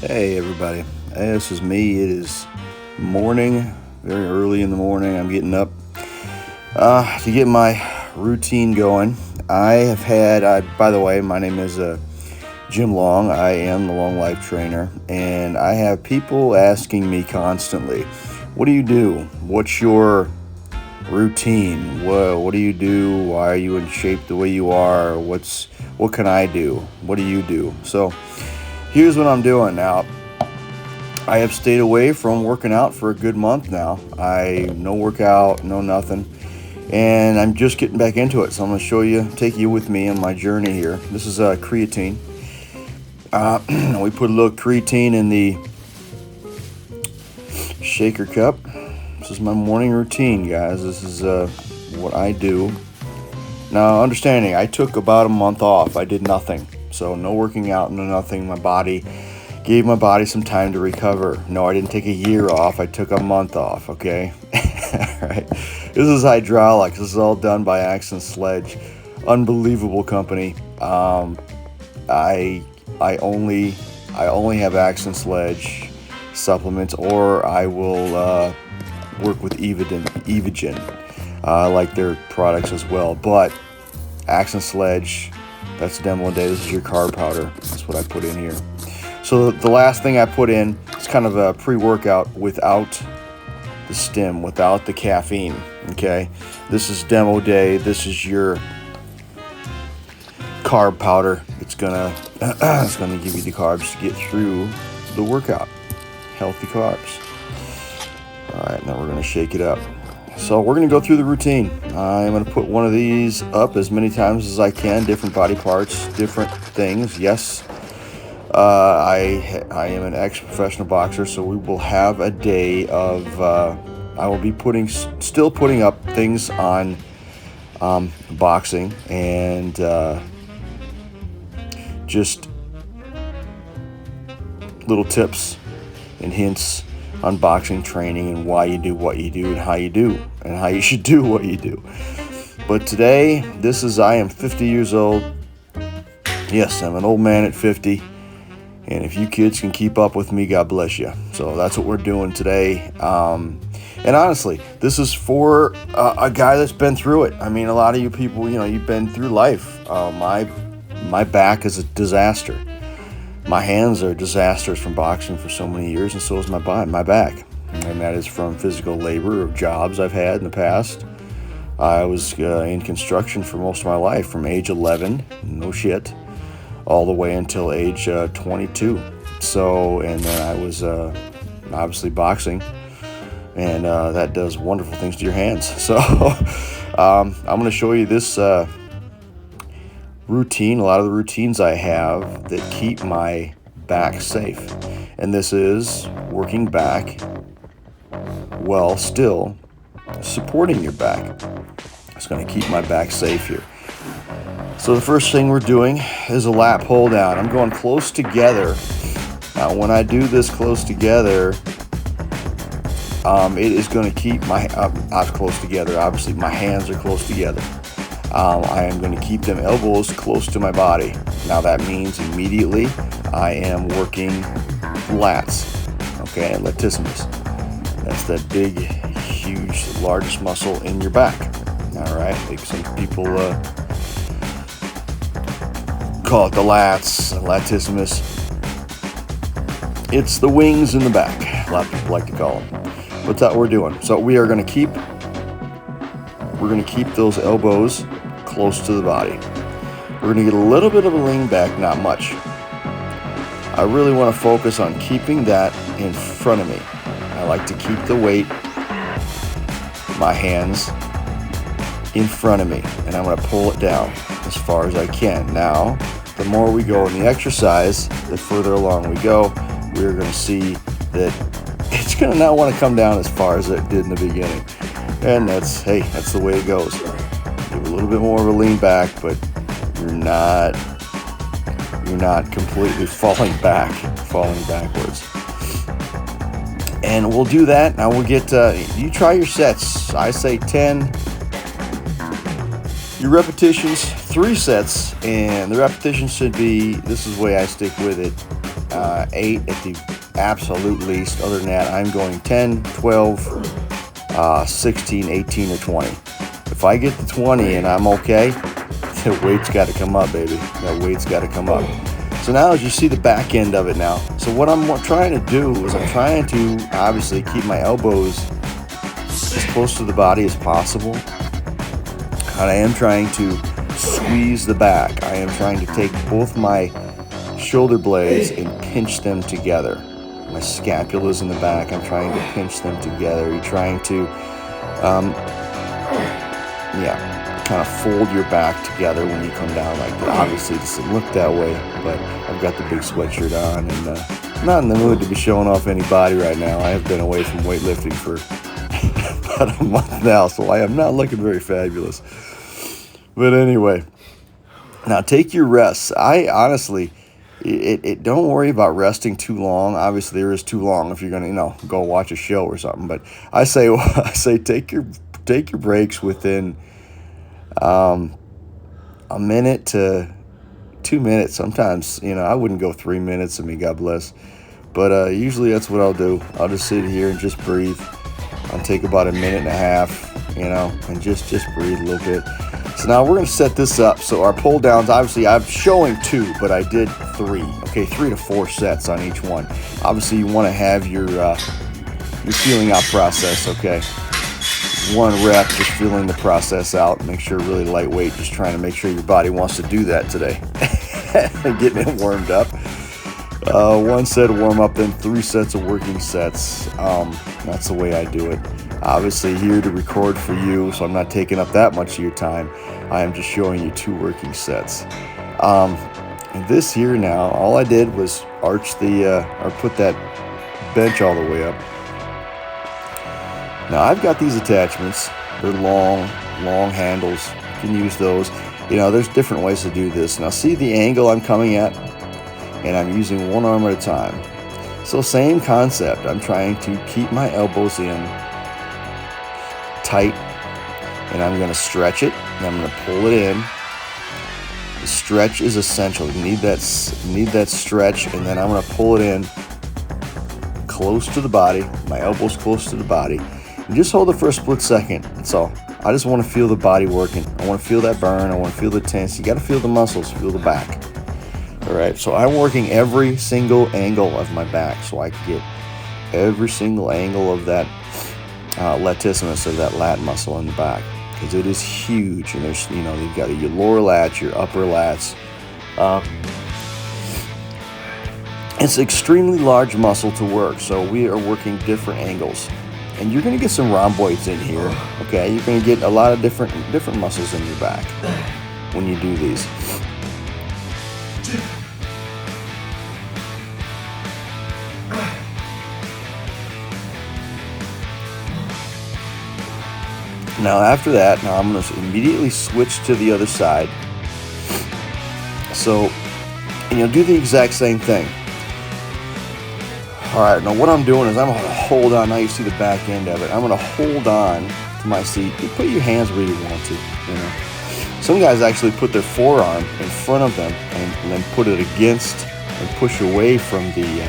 Hey everybody, hey, this is me. It is morning, very early in the morning. I'm getting up to get my routine going. By the way, my name is Jim Long. I am the Long Life Trainer, and I have people asking me constantly, "What do you do? What's your routine? What do you do? Why are you in shape the way you are? What can I do? What do you do?" So here's what I'm doing now. I have stayed away from working out for a good month now. No workout, no nothing, and I'm just getting back into it. So I'm going to take you with me on my journey here. This is creatine. We put a little creatine in the shaker cup. This is my morning routine, guys. This is what I do. Now, understanding, I took about a month off. I did nothing, so no working out, no nothing. Gave my body some time to recover. No, I didn't take a year off. I took a month off, okay? All right. This is hydraulics. This is all done by Sledge. Unbelievable company. I only have Sledge supplements, or I will work with Evogen. I like their products as well. But Sledge, that's demo day. This is your carb powder. That's what I put in here. So the last thing I put in is kind of a pre-workout without the stim, without the caffeine, okay? This is demo day. This is your carb powder. It's gonna give you the carbs to get through the workout. Healthy carbs. All right, now we're gonna shake it up. So we're gonna go through the routine. I'm gonna put one of these up as many times as I can, different body parts, different things. Yes. I am an ex-professional boxer, so we will have a day of. I will be still putting up things on boxing and just little tips and hints on boxing training and why you do what you do and how you should do what you do. But today, I am 50 years old. Yes, I'm an old man at 50. And if you kids can keep up with me, God bless you. So that's what we're doing today. And honestly, this is for a guy that's been through it. I mean, a lot of you people, you've been through life. My back is a disaster. My hands are disasters from boxing for so many years, and so is my back. And that is from physical labor of jobs I've had in the past. I was in construction for most of my life, from age 11, no shit, all the way until age 22. So, and then I was obviously boxing, and that does wonderful things to your hands. So I'm going to show you this routine, a lot of the routines I have that keep my back safe. And this is working back while still supporting your back. It's going to keep my back safe here. So the first thing we're doing is a lat pull down. I'm going close together. Now when I do this close together, it is going to keep my close together. Obviously my hands are close together. I am going to keep them elbows close to my body. Now that means immediately I am working lats, okay, latissimus. That's that big, huge, largest muscle in your back. All right, like some people call it the latissimus. It's the wings in the back, a lot of people like to call them. But that's what we're doing. So we're going to keep those elbows close to the body. We're going to get a little bit of a lean back, not much. I really want to focus on keeping that in front of me. I like to keep the weight, my hands, in front of me, and I'm going to pull it down as far as I can. Now, the more we go in the exercise, the further along we go, we're going to see that it's going to not want to come down as far as it did in the beginning. And that's the way it goes. Give a little bit more of a lean back, but you're not completely falling backwards. And we'll do that. Now we'll get, you try your sets. I say 10. Your repetitions, 3 sets, and the repetitions should be, this is the way I stick with it. 8 at the absolute least. Other than that, I'm going 10, 12, 16, 18, or 20. If I get to 20 and I'm okay, the weight's got to come up, baby. That weight's got to come up. So now as you see the back end of it now. So what I'm trying to do is I'm trying to obviously keep my elbows as close to the body as possible. And I am trying to squeeze the back. I am trying to take both my shoulder blades and pinch them together. My scapula's in the back. I'm trying to pinch them together. You're trying to, kind of fold your back together when you come down like that. Obviously, it doesn't look that way, but I've got the big sweatshirt on, and I'm not in the mood to be showing off any body right now. I have been away from weightlifting for about a month now, so I am not looking very fabulous. But anyway, now take your rests. I honestly, don't worry about resting too long. Obviously, there is too long if you're gonna, go watch a show or something. But I say take your breaks within a minute to 2 minutes. Sometimes, I wouldn't go 3 minutes. I mean, God bless. But usually that's what I'll do. I'll just sit here and just breathe. I'll take about a minute and a half, and just breathe a little bit. So now we're going to set this up. So our pull downs, obviously I'm showing 2, but I did 3. Okay, 3 to 4 sets on each one. Obviously you want to have your feeling out process, okay? 1 rep, just feeling the process out. Make sure really lightweight, just trying to make sure your body wants to do that today. Getting it warmed up. 1 set of warm up, then 3 sets of working sets. That's the way I do it. Obviously here to record for you, so I'm not taking up that much of your time. I am just showing you 2 working sets. And this here now, all I did was arch or put that bench all the way up. Now I've got these attachments. They're long handles. You can use those. There's different ways to do this. Now see the angle I'm coming at? And I'm using 1 arm at a time. So same concept. I'm trying to keep my elbows in tight, and I'm going to stretch it, and I'm going to pull it in. The stretch is essential. You need that stretch, and then I'm going to pull it in close to the body. My elbow's close to the body. And just hold it for a split second. That's all. I just want to feel the body working. I want to feel that burn. I want to feel the tense. You got to feel the muscles, feel the back. All right, so I'm working every single angle of my back so I can get every single angle of that latissimus, or that lat muscle in the back, because it is huge. And there's, you've got your lower lats, your upper lats. It's an extremely large muscle to work, so we are working different angles. And you're going to get some rhomboids in here, okay? You're going to get a lot of different muscles in your back when you do these. Now after that, I'm going to immediately switch to the other side. So, do the exact same thing. All right, now what I'm doing is I'm going to hold on. Now you see the back end of it. I'm going to hold on to my seat. You put your hands where you want to. Some guys actually put their forearm in front of them and then put it against and push away from the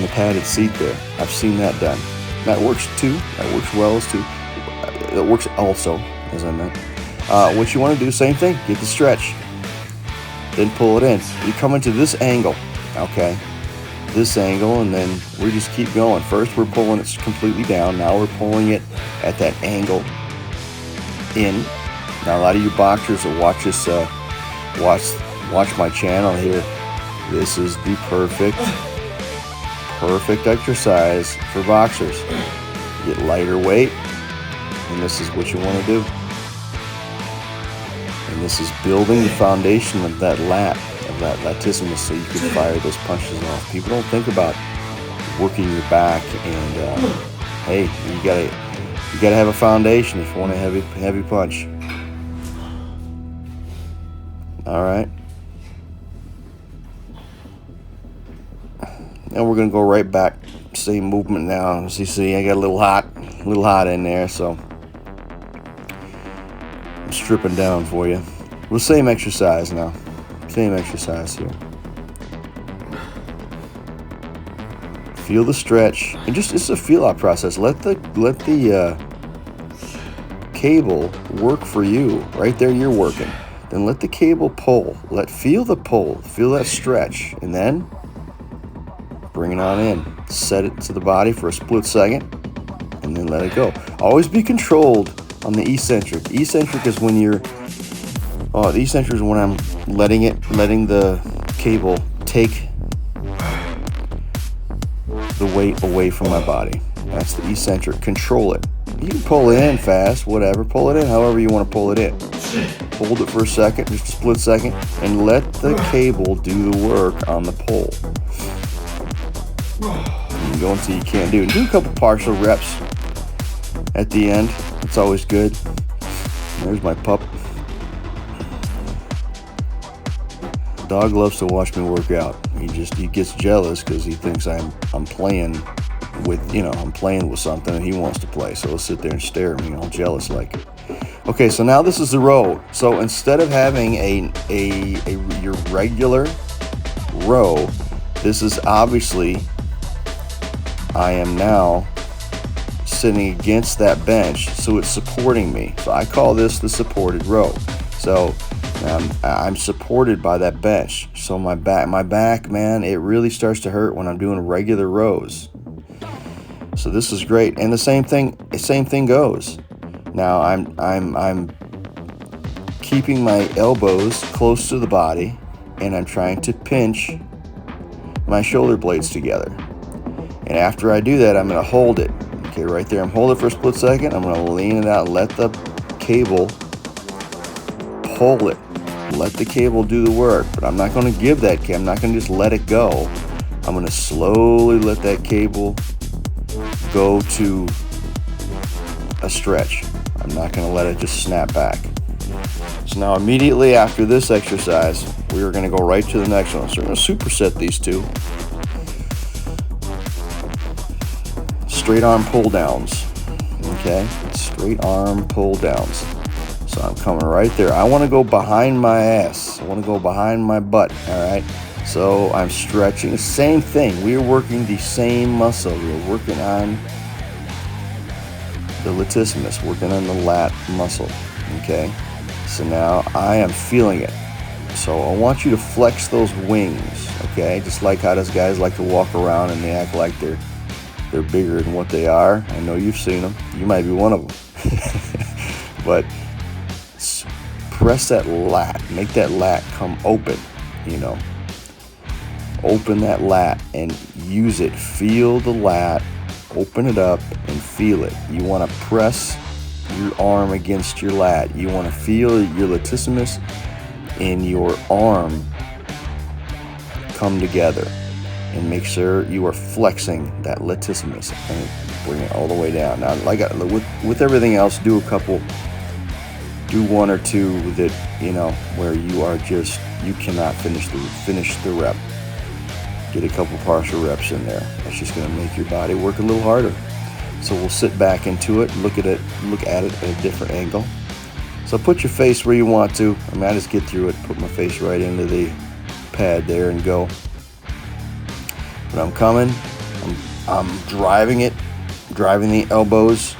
padded seat there. I've seen that done. That works too. That works well as too. That works also, as I meant. What you want to do, same thing. Get the stretch. Then pull it in. You come into this angle, okay? This angle, and then we just keep going. First, we're pulling it completely down. Now we're pulling it at that angle in. Now, a lot of you boxers will watch this. Watch my channel here. This is the perfect exercise for boxers. Get lighter weight, and this is what you want to do. And this is building the foundation of that lat, of that latissimus, so you can fire those punches off. People don't think about working your back, and hey, you gotta have a foundation if you want a heavy punch. All right. And we're gonna go right back. Same movement now. As you see, I got a little hot in there, so I'm stripping down for you. Well, same exercise now. Same exercise here. Feel the stretch, and it's a feel out process. Let the cable work for you. Right there, you're working. Then let the cable pull. Feel the pull. Feel that stretch, and then bring it on in. Set it to the body for a split second, and then let it go. Always be controlled on the eccentric. Eccentric is when you're. The eccentric is when I'm letting the cable take the weight away from my body. That's the eccentric. Control it. You can pull it in fast, whatever. Pull it in however you want to pull it in. Hold it for a second, just a split second, and let the cable do the work on the pull. You can go until you can't do it. Do a couple partial reps at the end. It's always good. There's my pup. Dog loves to watch me work out. He gets jealous because he thinks I'm playing with something, and he wants to play. So he'll sit there and stare at me all jealous like. Okay, so now this is the row. So instead of having your regular row, this is obviously I am now sitting against that bench, so it's supporting me. So I call this the supported row. So I'm supported by that bench. So my back, man, it really starts to hurt when I'm doing regular rows. So this is great, and the same thing goes. Now I'm keeping my elbows close to the body, and I'm trying to pinch my shoulder blades together. And after I do that, I'm going to hold it. Okay, right there. I'm holding it for a split second. I'm going to lean it out and let the cable pull it. Let the cable do the work, but I'm not going to give that cable. I'm not going to just let it go. I'm going to slowly let that cable go to a stretch. I'm not going to let it just snap back. So now immediately after this exercise, we are going to go right to the next one. So we're going to superset these two. Straight arm pull downs. Okay, straight arm pull downs. So I'm coming right there. I want to go behind my ass. I want to go behind my butt. All right. So I'm stretching. Same thing. We are working the same muscle. We're working on the latissimus, working on the lat muscle. Okay. So now I am feeling it. So I want you to flex those wings. Okay. Just like how those guys like to walk around and they act like they're bigger than what they are. I know you've seen them. You might be one of them. But press that lat. Make that lat come open, Open that lat and use it. Feel the lat. Open it up and feel it. You want to press your arm against your lat. You want to feel your latissimus and your arm come together. And make sure you are flexing that latissimus and bring it all the way down. Now, like with everything else, do one or two that where you cannot finish the rep. Get a couple partial reps in there. That's just going to make your body work a little harder. So we'll sit back into it, look at it at a different angle. So put your face where you want to. I just get through it, put my face right into the pad there and go. But I'm coming, I'm driving the elbows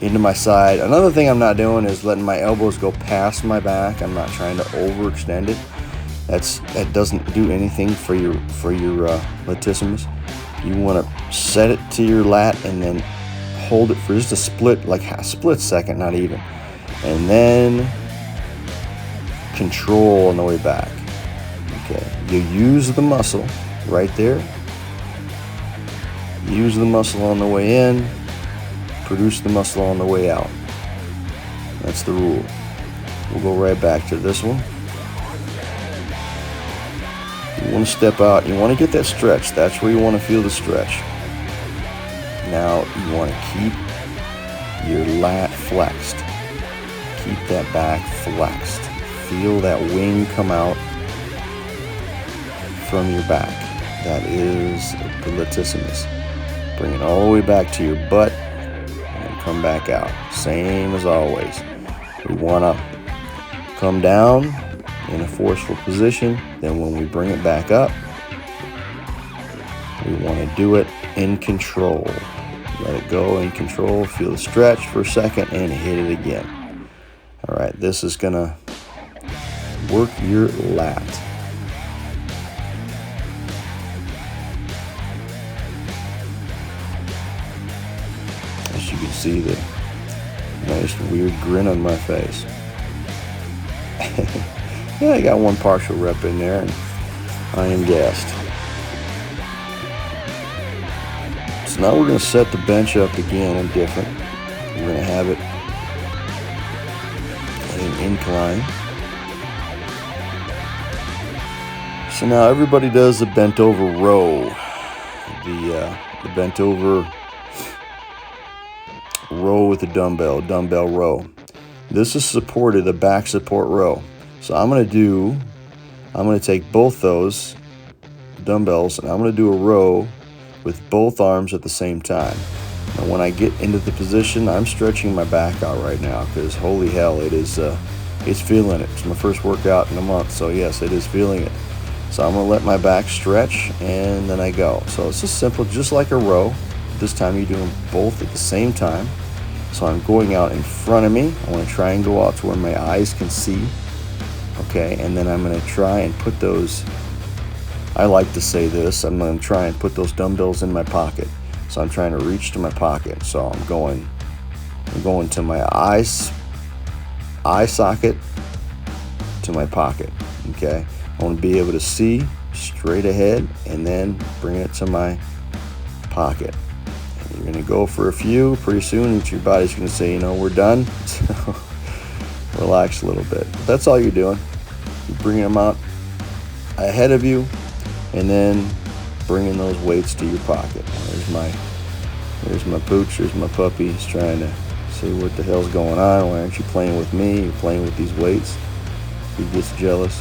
into my side. Another thing I'm not doing is letting my elbows go past my back. I'm not trying to overextend it. That doesn't do anything for your latissimus. You want to set it to your lat and then hold it for just a split second, not even. And then control on the way back. Okay, you use the muscle right there. Use the muscle on the way in. Produce the muscle on the way out. That's the rule. We'll go right back to this one. You want to step out. You want to get that stretch. That's where you want to feel the stretch. Now you want to keep your lat flexed. Keep that back flexed. Feel that wing come out from your back. That is the latissimus. Bring it all the way back to your butt and come back out. Same as always. We want to come down in a forceful position. Then when we bring it back up, We want to do it in control. Let it go in control. Feel the stretch for a second and hit it again. All right, this is going to work your lat. As you can see, the nice weird grin on my face. Yeah, I got one partial rep in there and I am gassed. So now we're going to set the bench up again and different. We're going to have it at an incline. So now everybody does the bent over row. The bent over row with the dumbbell row. This is supported, the back support row. So I'm going to take both those dumbbells and I'm going to do a row with both arms at the same time. Now when I get into the position, I'm stretching my back out right now because holy hell, it's feeling it. It's my first workout in a month, so yes, it is feeling it. So I'm going to let my back stretch and then I go. So it's just simple, just like a row. This time you're doing both at the same time. So I'm going out in front of me. I want to try and go out to where my eyes can see. Okay, and then I'm going to try and put those, I like to say this, I'm going to try and put those dumbbells in my pocket. So I'm trying to reach to my pocket. So I'm going to my eye socket to my pocket. Okay, I want to be able to see straight ahead and then bring it to my pocket. And you're going to go for a few. Pretty soon your body's going to say, you know, we're done. So relax a little bit. But that's all you're doing. You're bringing them out ahead of you and then bringing those weights to your pocket. There's my pooch, there's my puppy. He's trying to see what the hell's going on. Why aren't you playing with me? You're playing with these weights. He gets jealous.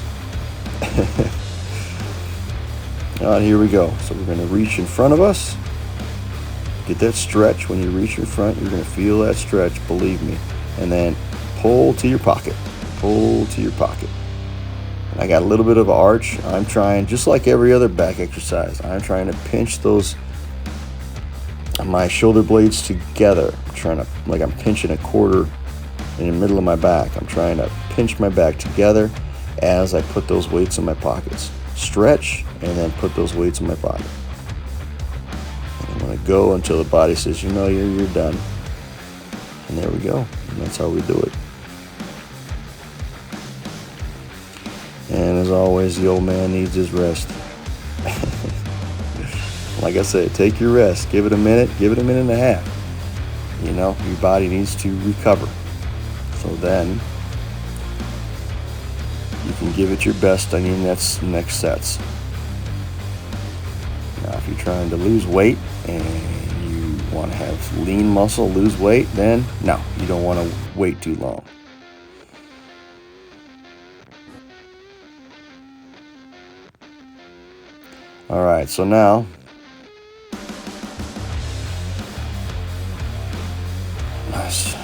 All right, here we go. So we're going to reach in front of us. Get that stretch. When you reach in front, you're going to feel that stretch, believe me. And then pull to your pocket. Pull to your pocket. And I got a little bit of an arch. I'm trying, just like every other back exercise, I'm trying to pinch my shoulder blades together. I'm trying to, like I'm pinching a quarter in the middle of my back. I'm trying to pinch my back together as I put those weights in my pockets. Stretch and then put those weights in my pocket. And I'm going to go until the body says, you know, you're done. And there we go. And that's how we do it. And as always, the old man needs his rest. Like I said, take your rest. Give it a minute and a half. You know, your body needs to recover. So then you can give it your best on your next sets. Now, if you're trying to lose weight and you want to have lean muscle, lose weight, then no, you don't want to wait too long. All right, so now this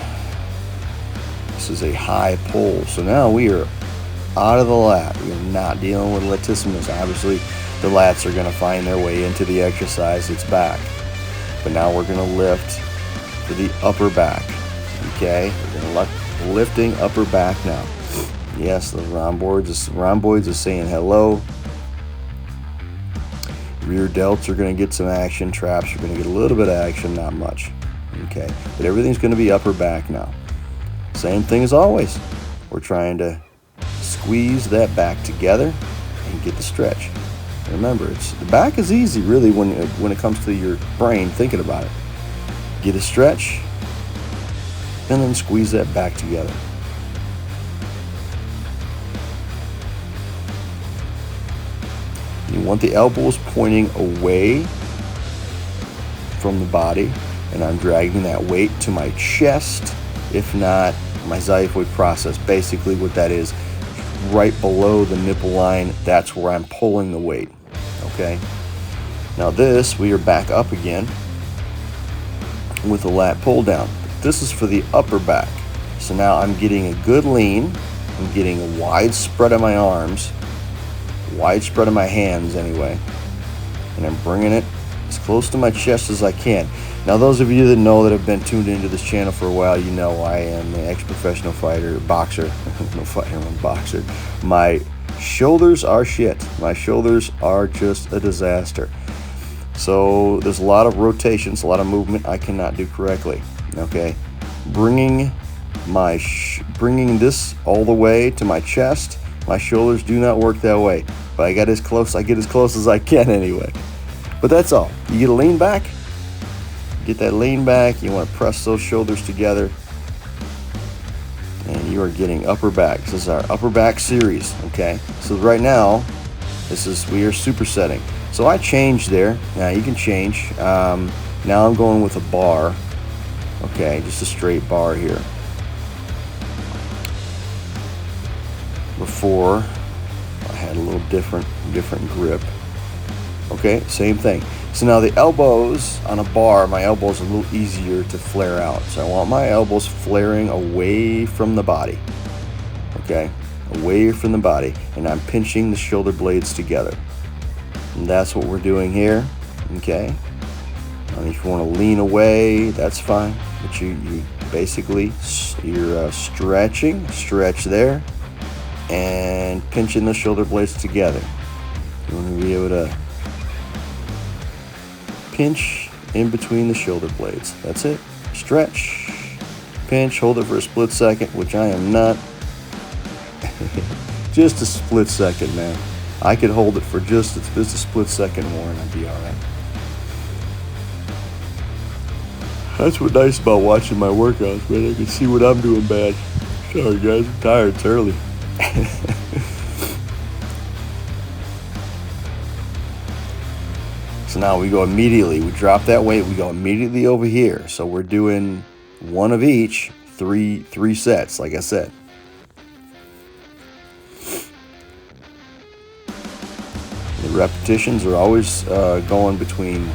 is a high pull. So now we are out of the lat. We are not dealing with latissimus. Obviously, the lats are going to find their way into the exercise. It's back. But now we're going to lift to the upper back. Okay? We're going to lifting upper back now. Yes, the rhomboids is saying hello. Rear delts are going to get some action. Traps are going to get a little bit of action, not much. Okay? But everything's going to be upper back now. Same thing as always. We're trying to squeeze that back together and get the stretch. Remember, the back is easy really when it comes to your brain thinking about it. Get a stretch and then squeeze that back together. You want the elbows pointing away from the body, and I'm dragging that weight to my chest, if not my xiphoid process. Basically what that is, right below the nipple line, that's where I'm pulling the weight. Okay, now we are back up again with a lat pull down. This is for the upper back. So now I'm getting a good lean. I'm getting a wide spread of my arms, wide spread of my hands anyway, and I'm bringing it close to my chest as I can. Now, those of you that know that have been tuned into this channel for a while, you know I am an ex-professional fighter, boxer. No fighter, I'm a boxer. My shoulders are shit. My shoulders are just a disaster. So there's a lot of rotations, a lot of movement I cannot do correctly. Okay, bringing this all the way to my chest, my shoulders do not work that way. But I get as close as I can anyway. But that's all. You get a lean back. Get that lean back. You want to press those shoulders together, and you are getting upper back. This is our upper back series. Okay, so right now, we are supersetting. So I changed there. Now you can change. Now I'm going with a bar. Okay, just a straight bar here. Before I had a little different grip. Okay, same thing. So now the elbows on a bar, my elbows are a little easier to flare out. So I want my elbows flaring away from the body. Okay, away from the body, and I'm pinching the shoulder blades together. And that's what we're doing here. Okay. If you want to lean away, that's fine. But you basically you're stretch there, and pinching the shoulder blades together. You want to be able to pinch in between the shoulder blades. That's it. Stretch, pinch, hold it for a split second, which I am not. Just a split second, man. I could hold it for just a split second more, and I'd be all right. That's what's nice about watching my workouts, man. I can see what I'm doing bad. Sorry, guys. I'm tired. It's early. So now we go immediately. We drop that weight. We go immediately over here. So we're doing one of each, three sets, like I said. The repetitions are always going between,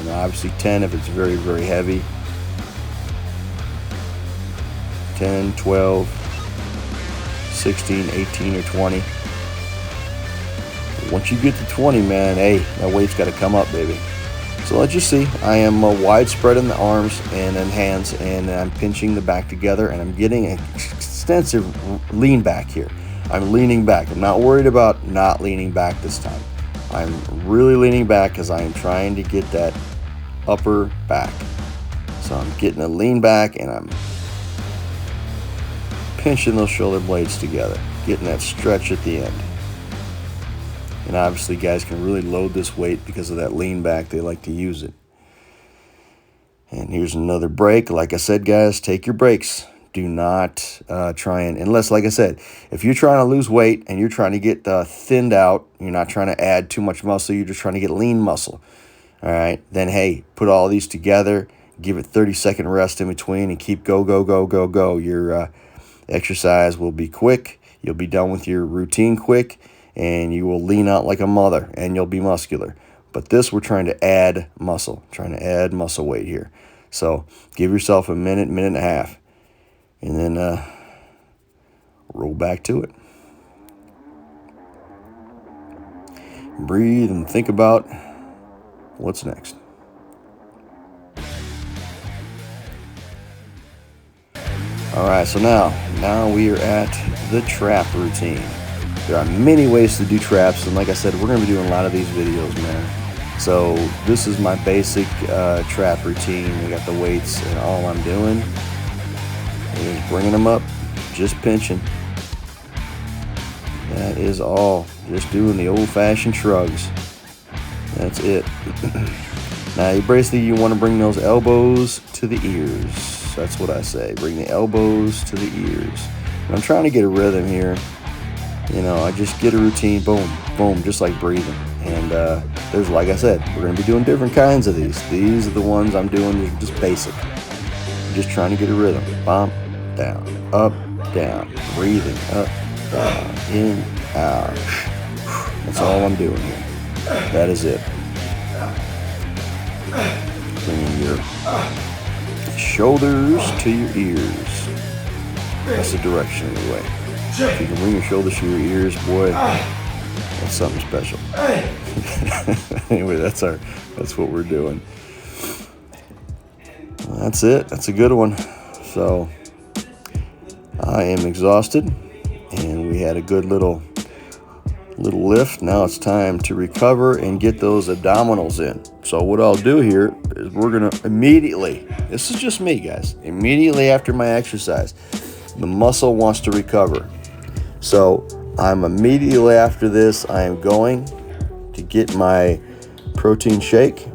obviously 10 if it's very, very heavy. 10, 12, 16, 18, or 20. Once you get to 20, man, hey, that weight's got to come up, baby. So let's just see. I am widespread in the arms and then hands, and I'm pinching the back together, and I'm getting an extensive lean back here. I'm leaning back. I'm not worried about not leaning back this time. I'm really leaning back because I am trying to get that upper back. So I'm getting a lean back, and I'm pinching those shoulder blades together, getting that stretch at the end. And obviously guys can really load this weight because of that lean back. They like to use it. And here's another break. Like I said, guys, take your breaks. Do not try unless, like I said, if you're trying to lose weight and you're trying to get thinned out, you're not trying to add too much muscle, you're just trying to get lean muscle. All right, then hey, put all these together, give it 30-second rest in between, and keep go. Your exercise will be quick. You'll be done with your routine quick, and you will lean out like a mother, and you'll be muscular. But this, we're trying to add muscle, weight here. So give yourself a minute and a half, and then roll back to it. Breathe and think about what's next. All right, so now we are at the trap routine. There are many ways to do traps, and like I said, we're going to be doing a lot of these videos, man. So this is my basic trap routine. We got the weights, and all I'm doing is bringing them up, just pinching. That is all. Just doing the old-fashioned shrugs. That's it. Now, basically, you want to bring those elbows to the ears. That's what I say. Bring the elbows to the ears. And I'm trying to get a rhythm here. I just get a routine, boom, boom, just like breathing. And there's, like I said, we're going to be doing different kinds of these. These are the ones I'm doing just basic. I'm just trying to get a rhythm. Bump, down, up, down, breathing, up, down, in, out. That's all I'm doing here. That is it. Bringing your shoulders to your ears. That's the direction of the way. If you can bring your shoulders to your ears, boy, That's something special. Anyway, that's what we're doing. That's it. That's a good one. So I am exhausted, and we had a good little lift. Now it's time to recover and get those abdominals in. So what I'll do here is we're gonna immediately, this is just me, guys, immediately after my exercise, the muscle wants to recover. So I'm immediately after this, I am going to get my protein shake,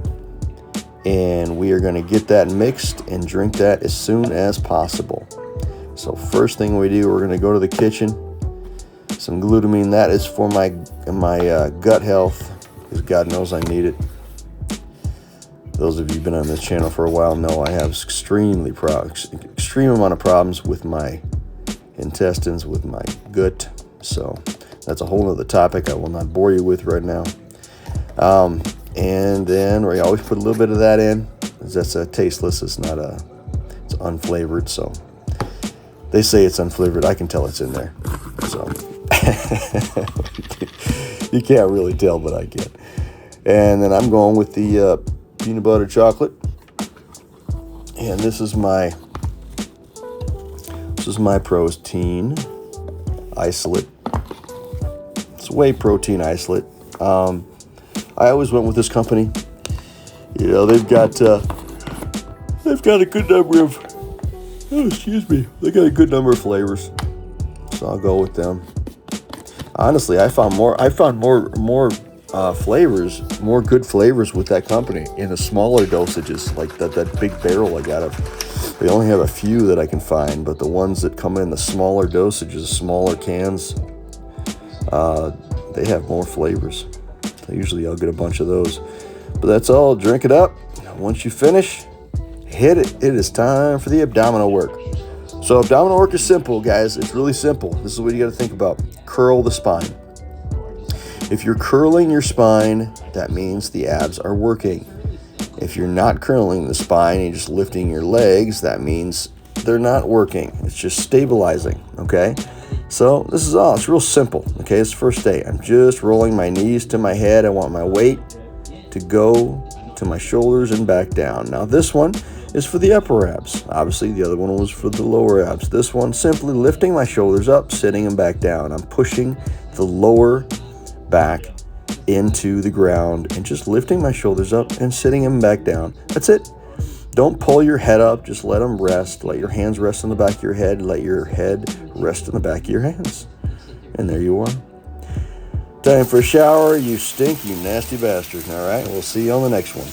and we are going to get that mixed and drink that as soon as possible. So first thing we do, we're going to go to the kitchen. Some glutamine, that is for my gut health, because God knows I need it. Those of you who've been on this channel for a while know I have extreme amount of problems with my intestines, with my gut. So that's a whole other topic I will not bore you with right now. And then we always put a little bit of that in, because that's tasteless. It's unflavored. So they say it's unflavored. I can tell it's in there. So you can't really tell, but I can. And then I'm going with the peanut butter chocolate. And this is my protein isolate. It's whey protein isolate. I always went with this company. You know, they've got a good number of. Oh, excuse me. They got a good number of flavors, so I'll go with them. Honestly, I found more flavors, more good flavors with that company in the smaller dosages, like that big barrel I got of. They only have a few that I can find, but the ones that come in the smaller dosages, smaller cans, they have more flavors. So usually I'll get a bunch of those. But that's all. Drink it up. Once you finish, hit it. It is time for the abdominal work. So abdominal work is simple, guys. It's really simple. This is what you got to think about. Curl the spine. If you're curling your spine, that means the abs are working. If you're not curling the spine and you're just lifting your legs, that means they're not working. It's just stabilizing, okay? So this is all. It's real simple, okay? It's the first day. I'm just rolling my knees to my head. I want my weight to go to my shoulders and back down. Now this one is for the upper abs. Obviously, the other one was for the lower abs. This one, simply lifting my shoulders up, sitting them back down. I'm pushing the lower back into the ground and just lifting my shoulders up and sitting them back down. That's it. Don't pull your head up. Just let them rest. Let your hands rest on the back of your head. Let your head rest on the back of your hands. And there you are. Time for a shower. You stink, you nasty bastard. All right, we'll see you on the next one.